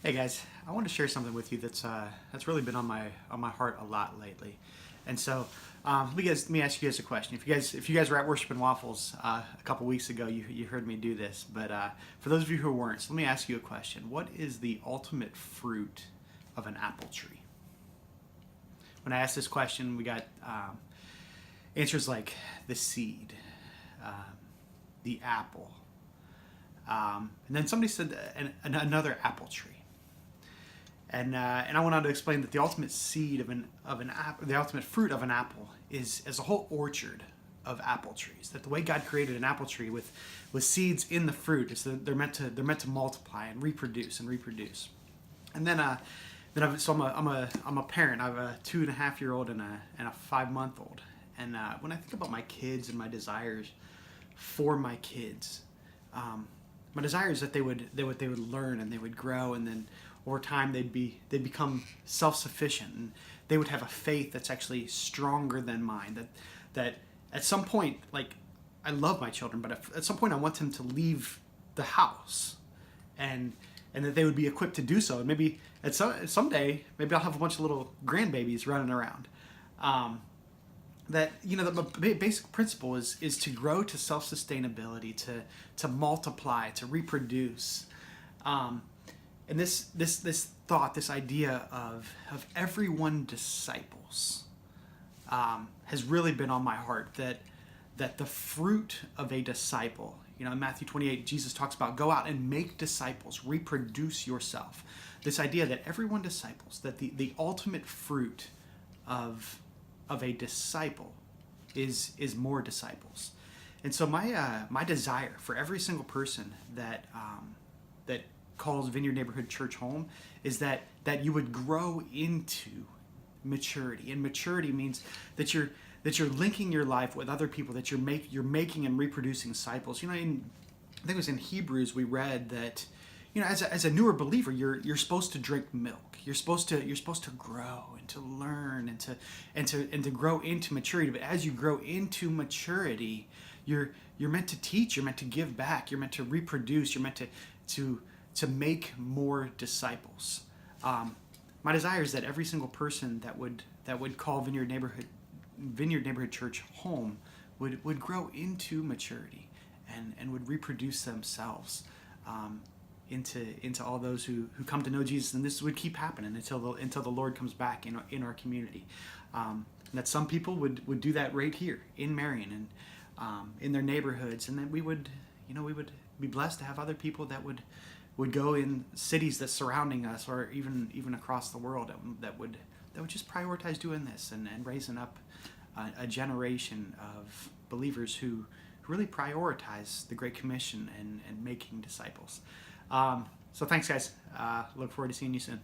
Hey guys, I want to share something with you that's really been on my heart a lot lately, and so let me ask you guys a question. If you guys were at Worship and Waffles a couple weeks ago, you heard me do this, but for those of you who weren't, so let me ask you a question. What is the ultimate fruit of an apple tree? When I asked this question, we got answers like the seed, um, the apple, and then somebody said another apple tree. And I went on to explain that the ultimate seed of an apple, the ultimate fruit of an apple, is a whole orchard of apple trees. That the way God created an apple tree with seeds in the fruit is that they're meant to multiply and reproduce and reproduce. And I'm a parent. I have a 2.5-year-old and a 5-month-old. And when I think about my kids and my desires for my kids, my desire is that they would learn and they would grow, and then over time they'd become self-sufficient, and they would have a faith that's actually stronger than mine. That at some point, like, I love my children, but at some point I want them to leave the house, and that they would be equipped to do so. And maybe someday maybe I'll have a bunch of little grandbabies running around. That the basic principle is to grow to self-sustainability, to multiply, to reproduce. And this thought, this idea of everyone disciples, has really been on my heart. That the fruit of a disciple, in Matthew 28, Jesus talks about go out and make disciples, reproduce yourself. This idea that everyone disciples, that the ultimate fruit of a disciple is more disciples. And so my desire for every single person that calls Vineyard Neighborhood Church home is that you would grow into maturity. And maturity means that you're linking your life with other people, that you're making and reproducing disciples. I think it was in Hebrews we read that as a newer believer, you're supposed to drink milk. You're supposed to grow and to learn and to grow into maturity. But as you grow into maturity, you're meant to teach. You're meant to give back. You're meant to reproduce. You're meant to make more disciples. My desire is that every single person that would call Vineyard Neighborhood Church home would grow into maturity and would reproduce themselves. Into all those who come to know Jesus, and this would keep happening until the Lord comes back in our community. That some people would do that right here in Marion and in their neighborhoods, and then we would be blessed to have other people that would go in cities that's surrounding us, or even across the world, that would just prioritize doing this and raising up a generation of believers who really prioritize the Great Commission and making disciples. So thanks, guys. Look forward to seeing you soon.